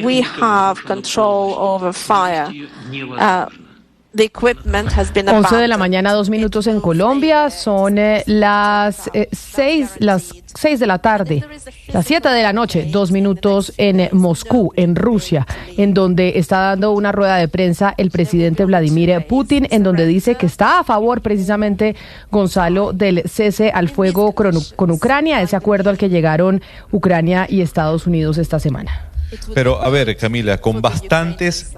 we have control over fire. The equipment has been 11 de la mañana, 2 minutos en Colombia, son las 6 de la tarde, las 7 de la noche, 2 minutos en Moscú, en Rusia, en donde está dando una rueda de prensa el presidente Vladimir Putin, en donde dice que está a favor precisamente, Gonzalo, del cese al fuego con Ucrania, ese acuerdo al que llegaron Ucrania y Estados Unidos esta semana. Pero, a ver, Camila, con bastantes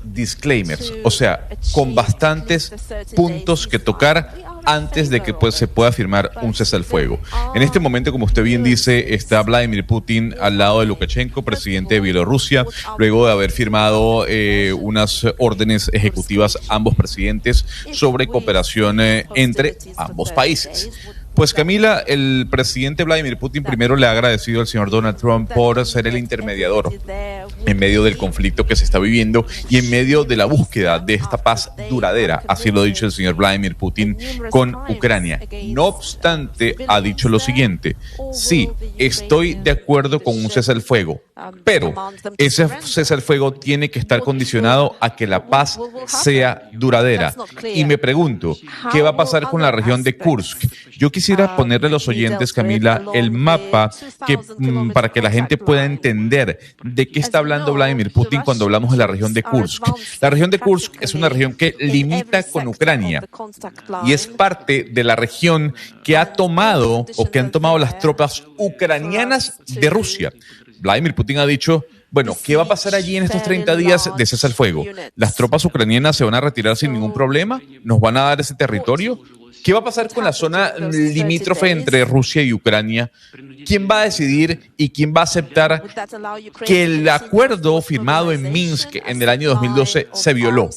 disclaimers, o sea, con bastantes puntos que tocar antes de que se pueda firmar un cese al fuego. En este momento, como usted bien dice, está Vladimir Putin al lado de Lukashenko, presidente de Bielorrusia, luego de haber firmado unas órdenes ejecutivas ambos presidentes sobre cooperación entre ambos países. Pues Camila, el presidente Vladimir Putin primero le ha agradecido al señor Donald Trump por ser el intermediador en medio del conflicto que se está viviendo y en medio de la búsqueda de esta paz duradera, así lo ha dicho el señor Vladimir Putin con Ucrania. No obstante, ha dicho lo siguiente: sí, estoy de acuerdo con un cese al fuego, pero ese cese al fuego tiene que estar condicionado a que la paz sea duradera. Y me pregunto, ¿qué va a pasar con la región de Kursk? Yo quisiera ponerle a los oyentes, Camila, el mapa para que la gente pueda entender de qué está hablando Vladimir Putin cuando hablamos de la región de Kursk. La región de Kursk es una región que limita con Ucrania y es parte de la región que ha tomado o que han tomado las tropas ucranianas de Rusia. Vladimir Putin ha dicho: bueno, ¿qué va a pasar allí en estos 30 días de cese al fuego? ¿Las tropas ucranianas se van a retirar sin ningún problema? ¿Nos van a dar ese territorio? ¿Qué va a pasar con la zona limítrofe entre Rusia y Ucrania? ¿Quién va a decidir y quién va a aceptar que el acuerdo firmado en Minsk en el año 2012 se violó?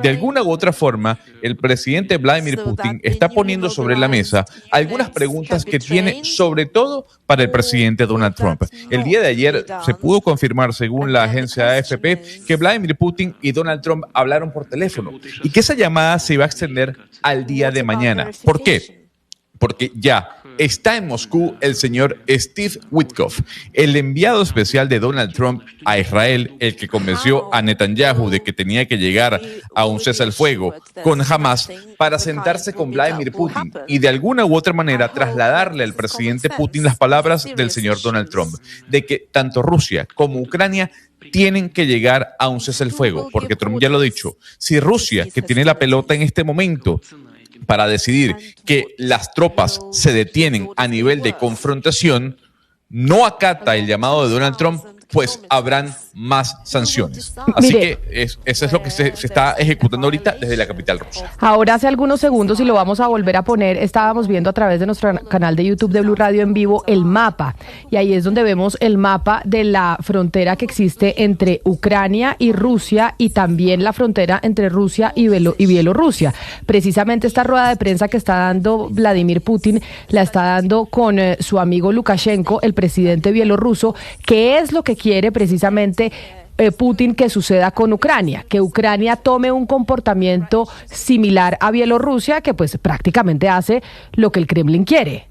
De alguna u otra forma, el presidente Vladimir Putin está poniendo sobre la mesa algunas preguntas que tiene sobre todo para el presidente Donald Trump. El día de ayer se pudo confirmar, según la agencia AFP, que Vladimir Putin y Donald Trump hablaron por teléfono y que esa llamada se iba a extender al día de mañana. ¿Por qué? Porque ya está en Moscú el señor Steve Witkoff, el enviado especial de Donald Trump a Israel, el que convenció a Netanyahu de que tenía que llegar a un cese al fuego con Hamas para sentarse con Vladimir Putin y de alguna u otra manera trasladarle al presidente Putin las palabras del señor Donald Trump, de que tanto Rusia como Ucrania tienen que llegar a un cese al fuego, porque Trump ya lo ha dicho. Si Rusia, que tiene la pelota en este momento para decidir que las tropas se detienen a nivel de confrontación, no acata el llamado de Donald Trump, pues habrán más sanciones. Así que eso es lo que se está ejecutando ahorita desde la capital rusa. Ahora, hace algunos segundos, y lo vamos a volver a poner, estábamos viendo a través de nuestro canal de YouTube de Blue Radio en vivo el mapa, y ahí es donde vemos el mapa de la frontera que existe entre Ucrania y Rusia, y también la frontera entre Rusia y Bielorrusia. Precisamente esta rueda de prensa que está dando Vladimir Putin la está dando con su amigo Lukashenko, el presidente bielorruso, que es lo que quiere precisamente Putin que suceda con Ucrania, que Ucrania tome un comportamiento similar a Bielorrusia, que pues prácticamente hace lo que el Kremlin quiere.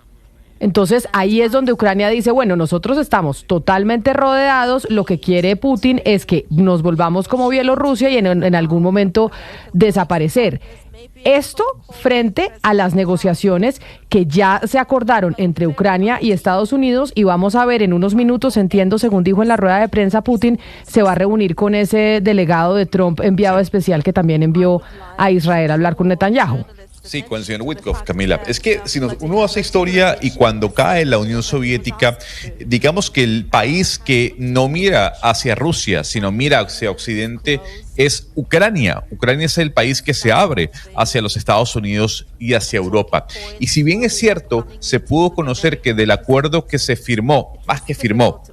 Entonces ahí es donde Ucrania dice: bueno, nosotros estamos totalmente rodeados, lo que quiere Putin es que nos volvamos como Bielorrusia y en algún momento desaparecer. Esto frente a las negociaciones que ya se acordaron entre Ucrania y Estados Unidos, y vamos a ver en unos minutos, entiendo, según dijo en la rueda de prensa Putin, se va a reunir con ese delegado de Trump, enviado especial, que también envió a Israel a hablar con Netanyahu. Sí, con el señor Witkoff, Camila. Es que si uno hace historia y cuando cae la Unión Soviética, digamos que el país que no mira hacia Rusia, sino mira hacia Occidente, es Ucrania. Ucrania es el país que se abre hacia los Estados Unidos y hacia Europa. Y si bien es cierto, se pudo conocer que del acuerdo que se firmó, más que firmó,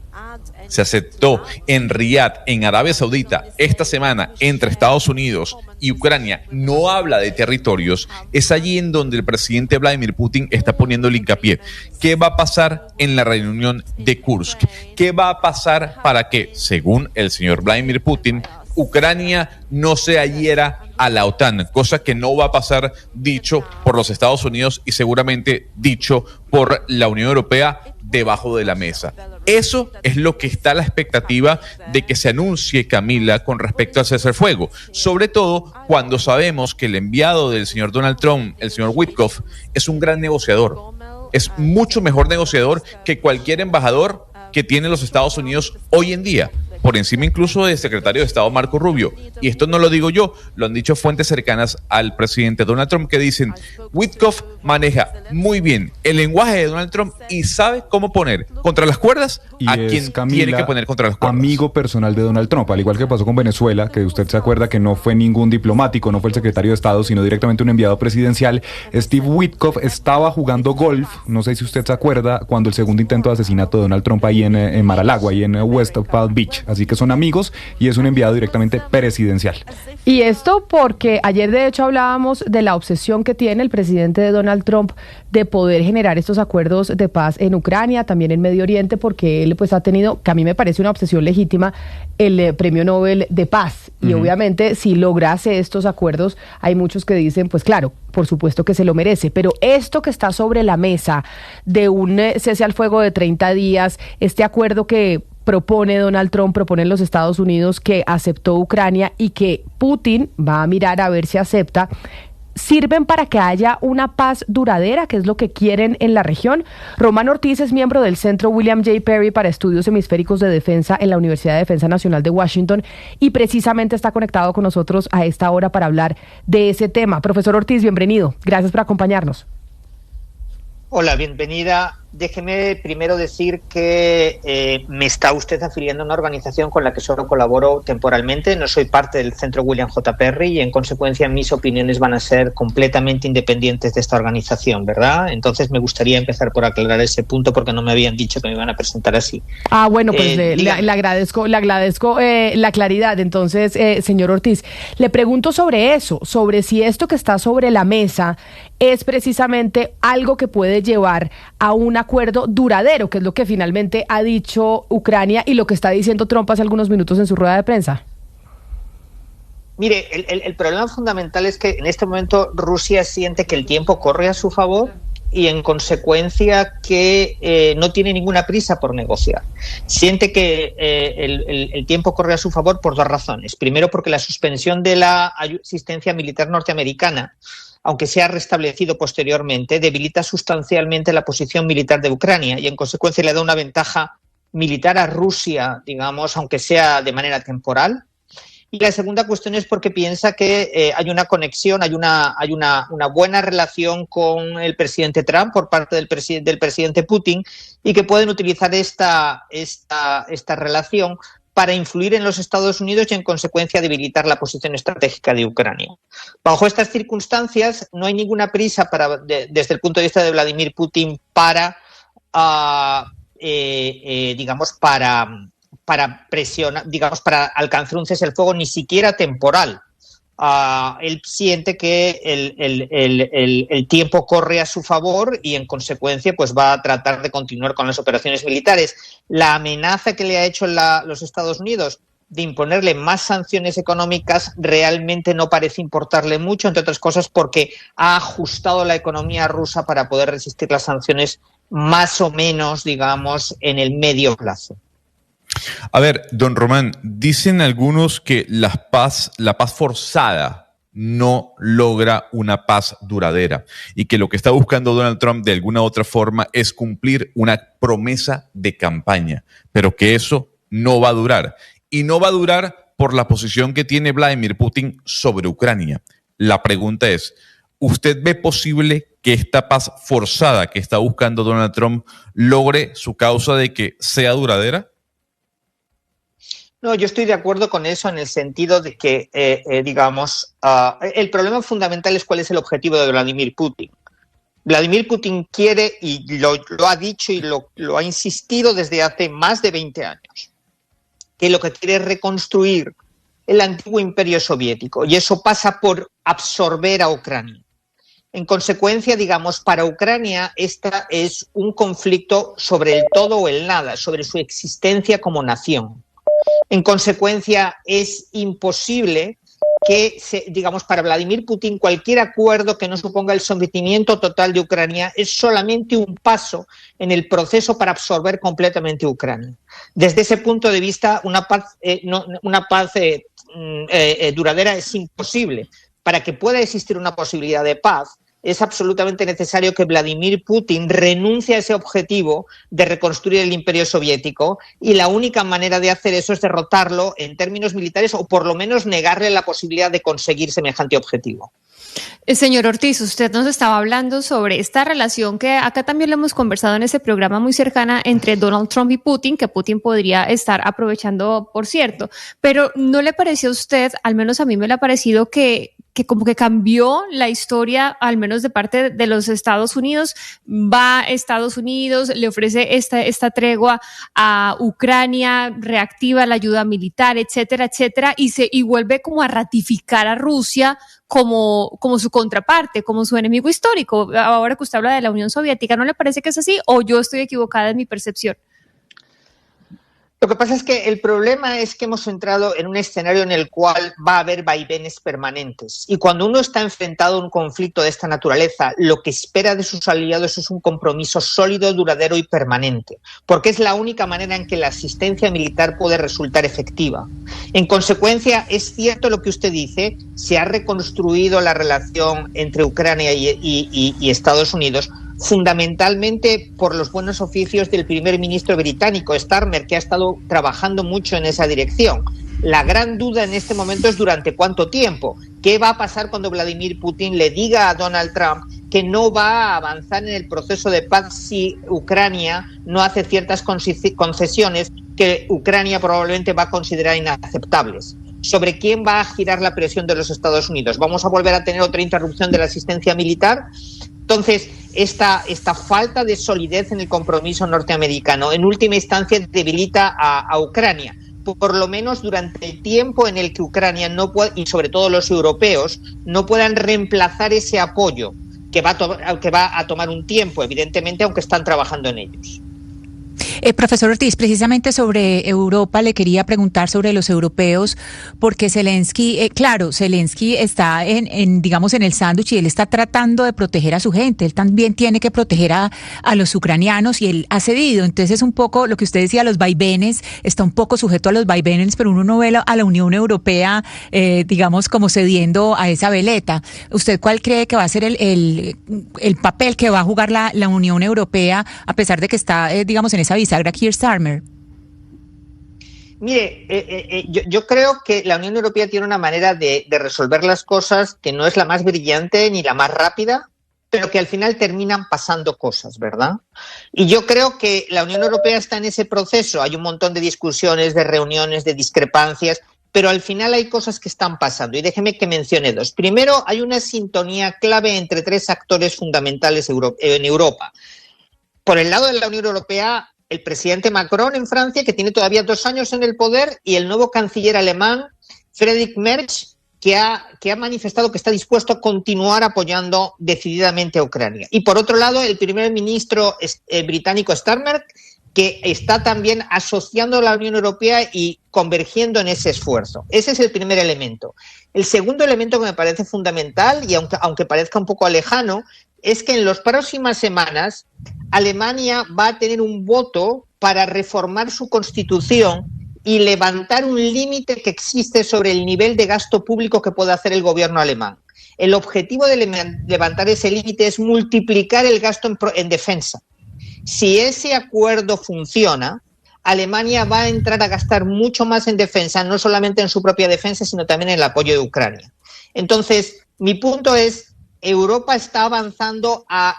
se aceptó en Riyadh, en Arabia Saudita, esta semana entre Estados Unidos y Ucrania, no habla de territorios, es allí en donde el presidente Vladimir Putin está poniendo el hincapié. ¿Qué va a pasar en la reunión de Kursk? ¿Qué va a pasar para que, según el señor Vladimir Putin, Ucrania no se adhiera a la OTAN, cosa que no va a pasar, dicho por los Estados Unidos y seguramente dicho por la Unión Europea, debajo de la mesa? Eso es lo que está a la expectativa de que se anuncie, Camila, con respecto al cese al fuego. Sobre todo cuando sabemos que el enviado del señor Donald Trump, el señor Witkoff, es un gran negociador. Es mucho mejor negociador que cualquier embajador que tienen los Estados Unidos hoy en día, por encima incluso del secretario de Estado Marco Rubio. Y esto no lo digo yo, lo han dicho fuentes cercanas al presidente Donald Trump, que dicen: Witkoff maneja muy bien el lenguaje de Donald Trump y sabe cómo poner contra las cuerdas a quien tiene que poner contra las cuerdas. Amigo personal de Donald Trump, al igual que pasó con Venezuela, que usted se acuerda que no fue ningún diplomático, no fue el secretario de Estado, sino directamente un enviado presidencial. Steve Witkoff estaba jugando golf, no sé si usted se acuerda, cuando el segundo intento de asesinato de Donald Trump ahí en Mar-a-Lago, ahí en West Palm Beach. Así que son amigos y es un enviado directamente presidencial. Y esto porque ayer de hecho hablábamos de la obsesión que tiene el presidente de Donald Trump de poder generar estos acuerdos de paz en Ucrania, también en Medio Oriente, porque él pues ha tenido, que a mí me parece una obsesión legítima, el Premio Nobel de Paz. Y obviamente si lograse estos acuerdos, hay muchos que dicen, pues claro, por supuesto que se lo merece, pero esto que está sobre la mesa de un cese al fuego de 30 días, este acuerdo que propone Donald Trump, proponen los Estados Unidos, que aceptó Ucrania y que Putin va a mirar a ver si acepta, ¿sirven para que haya una paz duradera, que es lo que quieren en la región? Román Ortiz es miembro del Centro William J. Perry para Estudios Hemisféricos de Defensa en la Universidad de Defensa Nacional de Washington y precisamente está conectado con nosotros a esta hora para hablar de ese tema. Profesor Ortiz, bienvenido. Gracias por acompañarnos. Hola, bienvenida. Déjeme primero decir que me está usted afiliando a una organización con la que solo colaboro temporalmente. No soy parte del Centro William J. Perry y, en consecuencia, mis opiniones van a ser completamente independientes de esta organización, ¿verdad? Entonces, me gustaría empezar por aclarar ese punto porque no me habían dicho que me iban a presentar así. Bueno, pues le agradezco la claridad. Entonces, señor Ortiz, le pregunto sobre eso, sobre si esto que está sobre la mesa es precisamente algo que puede llevar a un acuerdo duradero, que es lo que finalmente ha dicho Ucrania y lo que está diciendo Trump hace algunos minutos en su rueda de prensa. Mire, el problema fundamental es que en este momento Rusia siente que el tiempo corre a su favor y, en consecuencia, que no tiene ninguna prisa por negociar. Siente que el tiempo corre a su favor por dos razones. Primero, porque la suspensión de la asistencia militar norteamericana, aunque sea restablecido posteriormente, debilita sustancialmente la posición militar de Ucrania y, en consecuencia, le da una ventaja militar a Rusia, digamos, aunque sea de manera temporal. Y la segunda cuestión es porque piensa que hay una conexión, hay una buena relación con el presidente Trump por parte del presidente Putin y que pueden utilizar esta relación para influir en los Estados Unidos y, en consecuencia, debilitar la posición estratégica de Ucrania. Bajo estas circunstancias, no hay ninguna prisa desde el punto de vista de Vladimir Putin para presionar, digamos, para alcanzar un cese al fuego, ni siquiera temporal. Él siente que el tiempo corre a su favor y, en consecuencia, pues va a tratar de continuar con las operaciones militares. La amenaza que le ha hecho los Estados Unidos de imponerle más sanciones económicas realmente no parece importarle mucho, entre otras cosas porque ha ajustado la economía rusa para poder resistir las sanciones más o menos, digamos, en el medio plazo. A ver, don Román, dicen algunos que la paz forzada no logra una paz duradera y que lo que está buscando Donald Trump de alguna u otra forma es cumplir una promesa de campaña, pero que eso no va a durar. Y no va a durar por la posición que tiene Vladimir Putin sobre Ucrania. La pregunta es, ¿usted ve posible que esta paz forzada que está buscando Donald Trump logre su causa de que sea duradera? No, yo estoy de acuerdo con eso en el sentido de que, el problema fundamental es cuál es el objetivo de Vladimir Putin. Vladimir Putin quiere, y lo ha dicho y lo ha insistido desde hace más de 20 años, que lo que quiere es reconstruir el antiguo imperio soviético, y eso pasa por absorber a Ucrania. En consecuencia, digamos, para Ucrania esta es un conflicto sobre el todo o el nada, sobre su existencia como nación. En consecuencia, es imposible digamos, para Vladimir Putin, cualquier acuerdo que no suponga el sometimiento total de Ucrania es solamente un paso en el proceso para absorber completamente Ucrania. Desde ese punto de vista, una paz duradera es imposible. Para que pueda existir una posibilidad de paz, es absolutamente necesario que Vladimir Putin renuncie a ese objetivo de reconstruir el imperio soviético, y la única manera de hacer eso es derrotarlo en términos militares, o por lo menos negarle la posibilidad de conseguir semejante objetivo. Señor Ortiz, usted nos estaba hablando sobre esta relación que acá también lo hemos conversado en este programa, muy cercana entre Donald Trump y Putin, que Putin podría estar aprovechando, por cierto. Pero ¿no le pareció a usted, al menos a mí me le ha parecido, que como que cambió la historia, al menos de parte de los Estados Unidos? Va a Estados Unidos, le ofrece esta tregua a Ucrania, reactiva la ayuda militar, etcétera, etcétera, y vuelve como a ratificar a Rusia como su contraparte, como su enemigo histórico. Ahora que usted habla de la Unión Soviética, ¿no le parece que es así, o yo estoy equivocada en mi percepción? Lo que pasa es que el problema es que hemos entrado en un escenario en el cual va a haber vaivenes permanentes. Y cuando uno está enfrentado a un conflicto de esta naturaleza, lo que espera de sus aliados es un compromiso sólido, duradero y permanente, porque es la única manera en que la asistencia militar puede resultar efectiva. En consecuencia, es cierto lo que usted dice, se ha reconstruido la relación entre Ucrania y Estados Unidos, fundamentalmente por los buenos oficios del primer ministro británico, Starmer, que ha estado trabajando mucho en esa dirección. La gran duda en este momento es durante cuánto tiempo. ¿Qué va a pasar cuando Vladimir Putin le diga a Donald Trump que no va a avanzar en el proceso de paz si Ucrania no hace ciertas concesiones que Ucrania probablemente va a considerar inaceptables? ¿Sobre quién va a girar la presión de los Estados Unidos? ¿Vamos a volver a tener otra interrupción de la asistencia militar? Entonces, esta falta de solidez en el compromiso norteamericano en última instancia debilita a Ucrania, por lo menos durante el tiempo en el que Ucrania no puede, y sobre todo los europeos, no puedan reemplazar ese apoyo que va a tomar un tiempo, evidentemente, aunque están trabajando en ellos. Profesor Ortiz, precisamente sobre Europa le quería preguntar sobre los europeos, porque Zelensky, Zelensky está digamos, en el sándwich, y él está tratando de proteger a su gente. Él también tiene que proteger a los ucranianos, y él ha cedido. Entonces es un poco lo que usted decía, los vaivenes, está un poco sujeto a los vaivenes, pero uno no ve a la Unión Europea, digamos, como cediendo a esa veleta. ¿Usted cuál cree que va a ser el papel que va a jugar la Unión Europea, a pesar de que está, digamos, en esa bisagra Keir Starmer? Mire, yo creo que la Unión Europea tiene una manera de resolver las cosas que no es la más brillante ni la más rápida, pero que al final terminan pasando cosas, ¿verdad? Y yo creo que la Unión Europea está en ese proceso. Hay un montón de discusiones, de reuniones, de discrepancias, pero al final hay cosas que están pasando. Y déjeme que mencione dos. Primero, hay una sintonía clave entre tres actores fundamentales en Europa. Por el lado de la Unión Europea, el presidente Macron en Francia, que tiene todavía 2 años en el poder, y el nuevo canciller alemán, Friedrich Merz, que ha manifestado que está dispuesto a continuar apoyando decididamente a Ucrania. Y por otro lado, el primer ministro británico Starmer, que está también asociando a la Unión Europea y convergiendo en ese esfuerzo. Ese es el primer elemento. El segundo elemento que me parece fundamental, y aunque parezca un poco lejano, es que en las próximas semanas Alemania va a tener un voto para reformar su constitución y levantar un límite que existe sobre el nivel de gasto público que puede hacer el gobierno alemán. El objetivo de levantar ese límite es multiplicar el gasto en defensa. Si ese acuerdo funciona, Alemania va a entrar a gastar mucho más en defensa, no solamente en su propia defensa, sino también en el apoyo de Ucrania. Entonces, mi punto es, Europa está avanzando a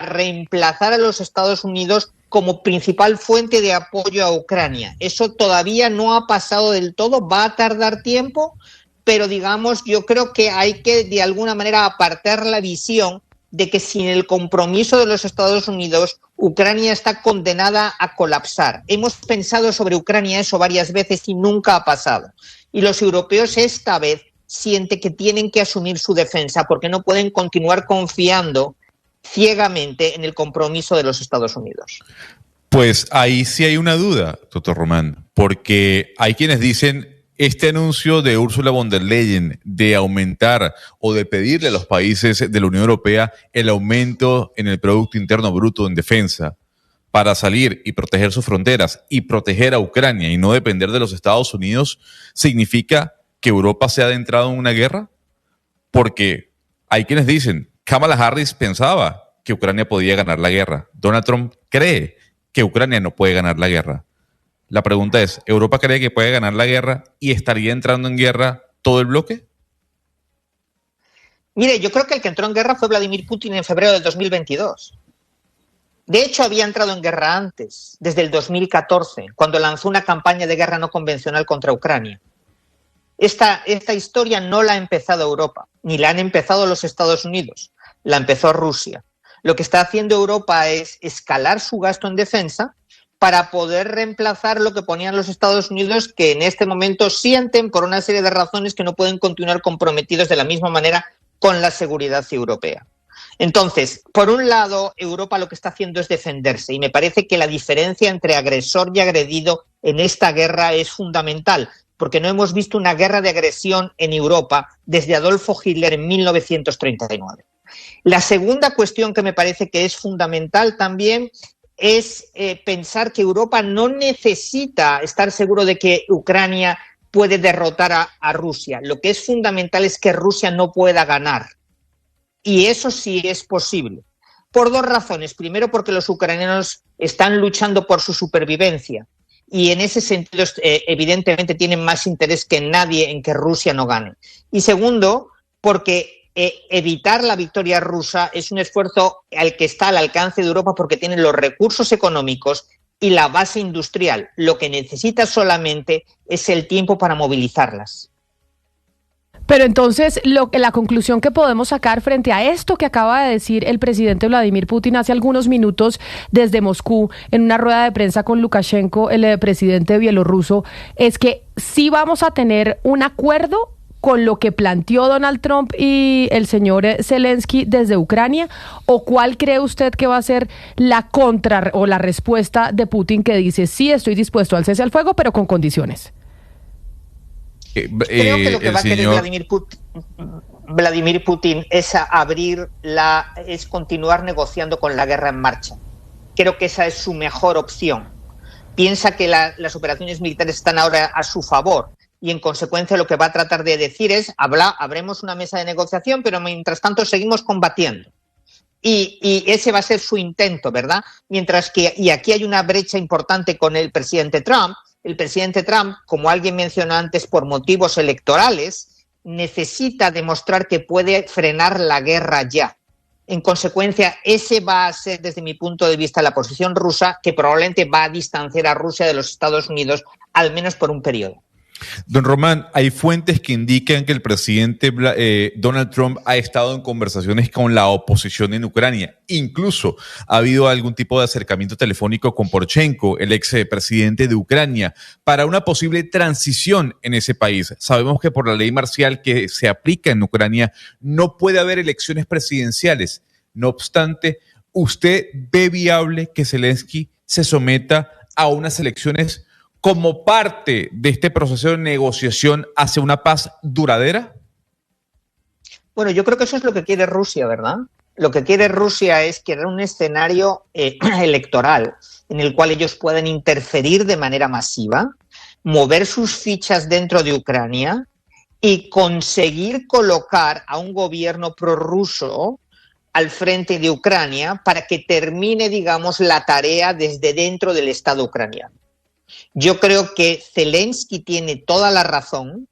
reemplazar a los Estados Unidos como principal fuente de apoyo a Ucrania. Eso todavía no ha pasado del todo, va a tardar tiempo, pero digamos, yo creo que hay que de alguna manera apartar la visión de que sin el compromiso de los Estados Unidos, Ucrania está condenada a colapsar. Hemos pensado sobre Ucrania eso varias veces y nunca ha pasado. Y los europeos esta vez sienten que tienen que asumir su defensa porque no pueden continuar confiando ciegamente en el compromiso de los Estados Unidos. Pues ahí sí hay una duda, doctor Román, porque hay quienes dicen este anuncio de Ursula von der Leyen de aumentar o de pedirle a los países de la Unión Europea el aumento en el Producto Interno Bruto en defensa para salir y proteger sus fronteras y proteger a Ucrania y no depender de los Estados Unidos, ¿significa que Europa se ha adentrado en una guerra? Porque hay quienes dicen, Kamala Harris pensaba que Ucrania podía ganar la guerra. Donald Trump cree que Ucrania no puede ganar la guerra. La pregunta es, ¿Europa cree que puede ganar la guerra y estaría entrando en guerra todo el bloque? Mire, yo creo que el que entró en guerra fue Vladimir Putin en febrero del 2022. De hecho, había entrado en guerra antes, desde el 2014, cuando lanzó una campaña de guerra no convencional contra Ucrania. Esta historia no la ha empezado Europa, ni la han empezado los Estados Unidos, la empezó Rusia. Lo que está haciendo Europa es escalar su gasto en defensa para poder reemplazar lo que ponían los Estados Unidos, que en este momento sienten por una serie de razones que no pueden continuar comprometidos de la misma manera con la seguridad europea. Entonces, por un lado, Europa lo que está haciendo es defenderse y me parece que la diferencia entre agresor y agredido en esta guerra es fundamental, porque no hemos visto una guerra de agresión en Europa desde Adolfo Hitler en 1939. La segunda cuestión que me parece que es fundamental también es pensar que Europa no necesita estar seguro de que Ucrania puede derrotar a Rusia. Lo que es fundamental es que Rusia no pueda ganar. Y eso sí es posible. Por dos razones. Primero, porque los ucranianos están luchando por su supervivencia. Y en ese sentido, evidentemente, tienen más interés que nadie en que Rusia no gane. Y segundo, porque evitar la victoria rusa es un esfuerzo al que está al alcance de Europa porque tiene los recursos económicos y la base industrial. Lo que necesita solamente es el tiempo para movilizarlas. Pero entonces, la conclusión que podemos sacar frente a esto que acaba de decir el presidente Vladimir Putin hace algunos minutos desde Moscú, en una rueda de prensa con Lukashenko, el presidente bielorruso, es que sí vamos a tener un acuerdo con lo que planteó Donald Trump y el señor Zelensky desde Ucrania, o cuál cree usted que va a ser la contra o la respuesta de Putin, que dice sí, estoy dispuesto al cese al fuego, pero con condiciones? Creo que lo que va a querer Vladimir Putin es es continuar negociando con la guerra en marcha. Creo que esa es su mejor opción. Piensa que las operaciones militares están ahora a su favor y en consecuencia lo que va a tratar de decir es habremos una mesa de negociación, pero mientras tanto seguimos combatiendo. Y ese va a ser su intento, ¿verdad? Mientras que, y aquí hay una brecha importante con el presidente Trump. El presidente Trump, como alguien mencionó antes, por motivos electorales, necesita demostrar que puede frenar la guerra ya. En consecuencia, ese va a ser, desde mi punto de vista, la posición rusa, que probablemente va a distanciar a Rusia de los Estados Unidos, al menos por un periodo. Don Román, hay fuentes que indican que el presidente Donald Trump ha estado en conversaciones con la oposición en Ucrania. Incluso ha habido algún tipo de acercamiento telefónico con Poroshenko, el ex presidente de Ucrania, para una posible transición en ese país. Sabemos que por la ley marcial que se aplica en Ucrania no puede haber elecciones presidenciales. No obstante, ¿usted ve viable que Zelensky se someta a unas elecciones como parte de este proceso de negociación hacia una paz duradera? Bueno, yo creo que eso es lo que quiere Rusia, ¿verdad? Lo que quiere Rusia es crear un escenario electoral en el cual ellos puedan interferir de manera masiva, mover sus fichas dentro de Ucrania y conseguir colocar a un gobierno prorruso al frente de Ucrania para que termine, digamos, la tarea desde dentro del Estado ucraniano. Yo creo que Zelensky tiene toda la razón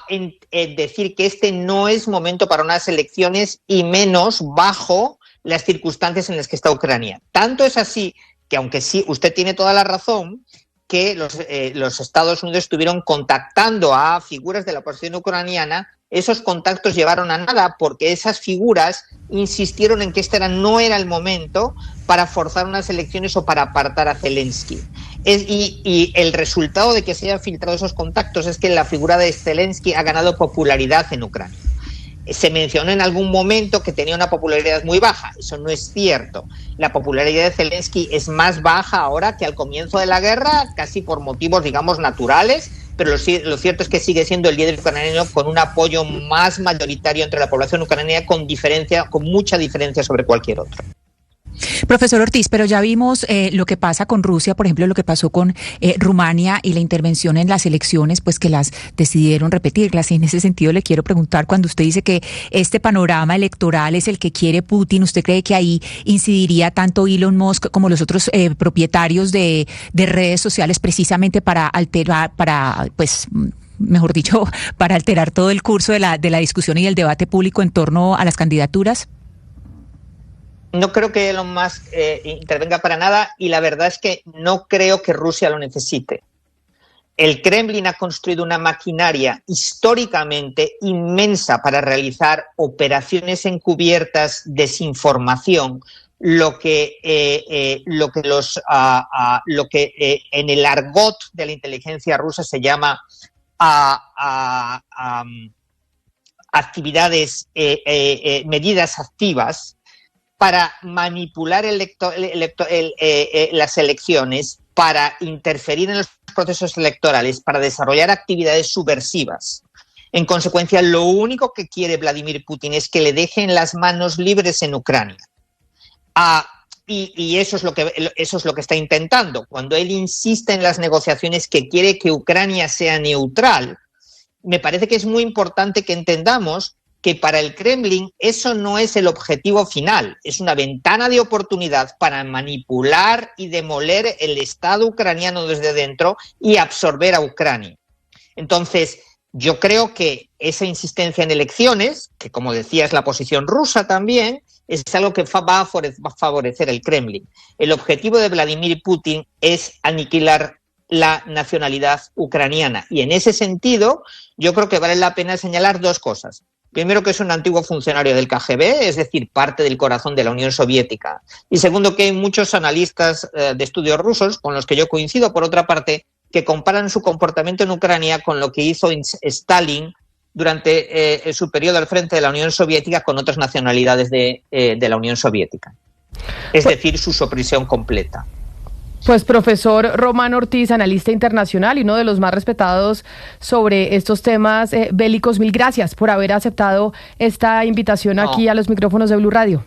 en decir que este no es momento para unas elecciones y menos bajo las circunstancias en las que está Ucrania. Tanto es así que, aunque sí, usted tiene toda la razón, que los Estados Unidos estuvieron contactando a figuras de la oposición ucraniana, esos contactos llevaron a nada porque esas figuras insistieron en que no era el momento para forzar unas elecciones o para apartar a Zelensky. Y el resultado de que se hayan filtrado esos contactos es que la figura de Zelensky ha ganado popularidad en Ucrania. Se mencionó en algún momento que tenía una popularidad muy baja. Eso no es cierto. La popularidad de Zelensky es más baja ahora que al comienzo de la guerra, casi por motivos, digamos, naturales, pero lo cierto es que sigue siendo el líder ucraniano con un apoyo más mayoritario entre la población ucraniana, con mucha diferencia sobre cualquier otro. Profesor Ortiz, pero ya vimos lo que pasa con Rusia, por ejemplo, lo que pasó con Rumania y la intervención en las elecciones, pues que las decidieron repetirlas. Y en ese sentido le quiero preguntar, cuando usted dice que este panorama electoral es el que quiere Putin, ¿usted cree que ahí incidiría tanto Elon Musk como los otros propietarios de redes sociales precisamente para alterar, mejor dicho, para alterar todo el curso de la discusión y el debate público en torno a las candidaturas? No creo que Elon Musk intervenga para nada, y la verdad es que no creo que Rusia lo necesite. El Kremlin ha construido una maquinaria históricamente inmensa para realizar operaciones encubiertas, desinformación, lo que en el argot de la inteligencia rusa se llama actividades, medidas activas, para manipular las elecciones, para interferir en los procesos electorales, para desarrollar actividades subversivas. En consecuencia, lo único que quiere Vladimir Putin es que le dejen las manos libres en Ucrania. Y eso es lo que está intentando. Cuando él insiste en las negociaciones que quiere que Ucrania sea neutral, me parece que es muy importante que entendamos que para el Kremlin eso no es el objetivo final, es una ventana de oportunidad para manipular y demoler el Estado ucraniano desde dentro y absorber a Ucrania. Entonces, yo creo que esa insistencia en elecciones, que como decía es la posición rusa también, es algo que va a favorecer el Kremlin. El objetivo de Vladimir Putin es aniquilar la nacionalidad ucraniana, y en ese sentido yo creo que vale la pena señalar dos cosas. Primero, que es un antiguo funcionario del KGB, es decir, parte del corazón de la Unión Soviética. Y segundo, que hay muchos analistas de estudios rusos, con los que yo coincido, por otra parte, que comparan su comportamiento en Ucrania con lo que hizo Stalin durante su periodo al frente de la Unión Soviética con otras nacionalidades de la Unión Soviética. Es decir, su supresión completa. Pues profesor Román Ortiz, analista internacional y uno de los más respetados sobre estos temas bélicos, mil gracias por haber aceptado esta invitación aquí a los micrófonos de Blue Radio.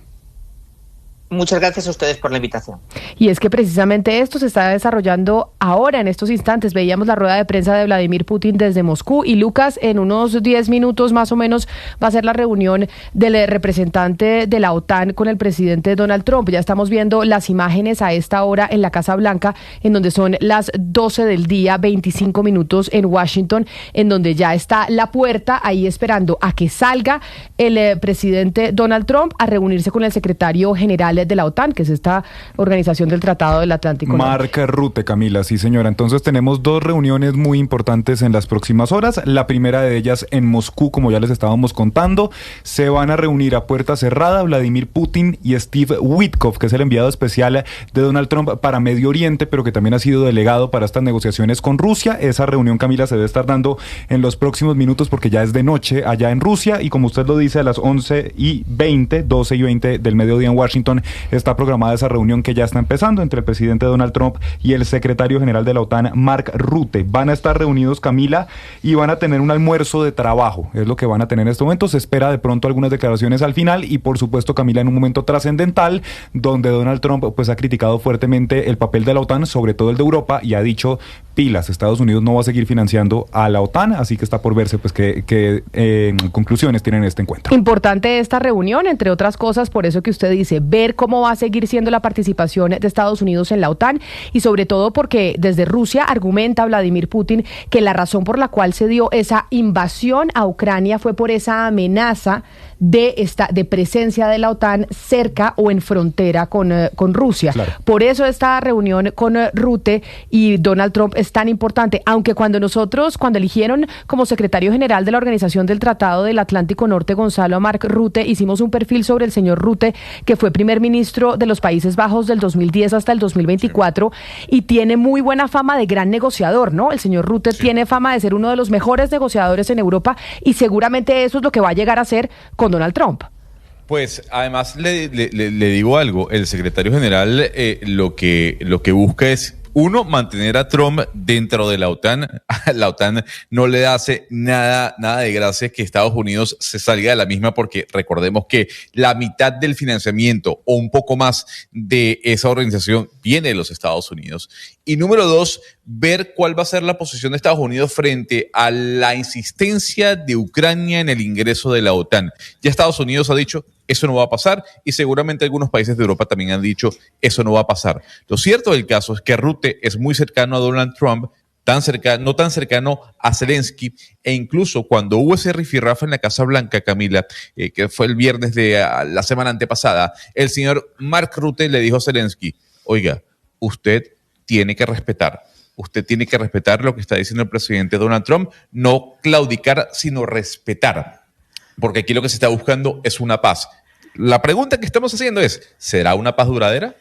Muchas gracias a ustedes por la invitación. Y es que precisamente esto se está desarrollando ahora, en estos instantes. Veíamos la rueda de prensa de Vladimir Putin desde Moscú, y Lucas, en unos 10 minutos más o menos va a ser la reunión del representante de la OTAN con el presidente Donald Trump. Ya estamos viendo las imágenes a esta hora en la Casa Blanca, en donde son las 12 del día, 25 minutos en Washington, en donde ya está la puerta ahí esperando a que salga el presidente Donald Trump a reunirse con el secretario general de la OTAN, que es esta organización del Tratado del Atlántico Mark Rutte, Camila, sí señora. Entonces tenemos dos reuniones muy importantes en las próximas horas. La primera de ellas en Moscú, como ya les estábamos contando. Se van a reunir a puerta cerrada Vladimir Putin y Steve Witkoff, que es el enviado especial de Donald Trump para Medio Oriente, pero que también ha sido delegado para estas negociaciones con Rusia. Esa reunión, Camila, se debe estar dando en los próximos minutos porque ya es de noche allá en Rusia, y como usted lo dice, a las 11:20, 12:20 del mediodía en Washington, está programada esa reunión que ya está empezando entre el presidente Donald Trump y el secretario general de la OTAN, Mark Rutte. Van a estar reunidos, Camila, y van a tener un almuerzo de trabajo, es lo que van a tener en este momento. Se espera de pronto algunas declaraciones al final, y por supuesto, Camila, en un momento trascendental donde Donald Trump pues ha criticado fuertemente el papel de la OTAN, sobre todo el de Europa, y ha dicho: pilas, Estados Unidos no va a seguir financiando a la OTAN, así que está por verse pues qué conclusiones tienen este encuentro. Importante esta reunión, entre otras cosas, por eso que usted dice, ver cómo va a seguir siendo la participación de Estados Unidos en la OTAN, y sobre todo porque desde Rusia argumenta Vladimir Putin que la razón por la cual se dio esa invasión a Ucrania fue por esa amenaza de presencia de la OTAN cerca o en frontera con Rusia. Claro. Por eso esta reunión con Rutte y Donald Trump es tan importante, aunque cuando eligieron como secretario general de la Organización del Tratado del Atlántico Norte Gonzalo a Mark Rutte, hicimos un perfil sobre el señor Rutte, que fue primer ministro de los Países Bajos del 2010 hasta el 2024, y tiene muy buena fama de gran negociador, ¿no? El señor Rutte tiene fama de ser uno de los mejores negociadores en Europa, y seguramente eso es lo que va a llegar a ser con Donald Trump. Pues además le digo algo, el secretario general lo que busca es Uno, mantener a Trump dentro de la OTAN. La OTAN no le hace nada de gracia que Estados Unidos se salga de la misma, porque recordemos que la mitad del financiamiento o un poco más de esa organización viene de los Estados Unidos. Y número dos, ver cuál va a ser la posición de Estados Unidos frente a la insistencia de Ucrania en el ingreso de la OTAN. Ya Estados Unidos ha dicho, eso no va a pasar, y seguramente algunos países de Europa también han dicho, eso no va a pasar. Lo cierto del caso es que Rutte es muy cercano a Donald Trump, no tan cercano a Zelensky, e incluso cuando hubo ese rifirrafe en la Casa Blanca, Camila, que fue el viernes de la semana antepasada, el señor Mark Rutte le dijo a Zelensky, oiga, usted tiene que respetar lo que está diciendo el presidente Donald Trump, no claudicar, sino respetar, porque aquí lo que se está buscando es una paz. La pregunta que estamos haciendo es, ¿será una paz duradera?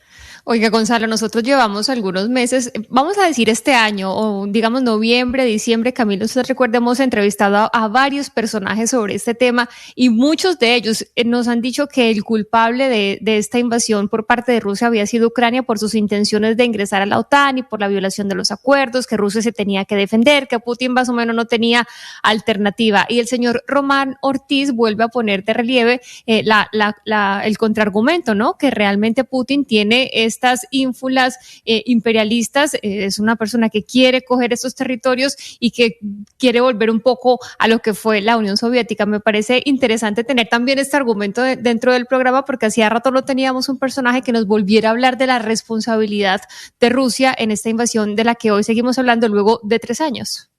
Oiga, Gonzalo, nosotros llevamos algunos meses, vamos a decir este año, o digamos noviembre, diciembre, Camilo, usted recuerda, hemos entrevistado a varios personajes sobre este tema y muchos de ellos nos han dicho que el culpable de esta invasión por parte de Rusia había sido Ucrania por sus intenciones de ingresar a la OTAN y por la violación de los acuerdos, que Rusia se tenía que defender, que Putin más o menos no tenía alternativa. Y el señor Román Ortiz vuelve a poner de relieve el contraargumento, ¿no? Que realmente Putin tiene estas ínfulas imperialistas, es una persona que quiere coger esos territorios y que quiere volver un poco a lo que fue la Unión Soviética. Me parece interesante tener también este argumento dentro del programa, porque hacía rato no teníamos un personaje que nos volviera a hablar de la responsabilidad de Rusia en esta invasión de la que hoy seguimos hablando luego de 3 años.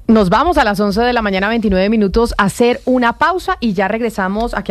Nos vamos a las 11 de la mañana, 29 minutos, a hacer una pausa y ya regresamos aquí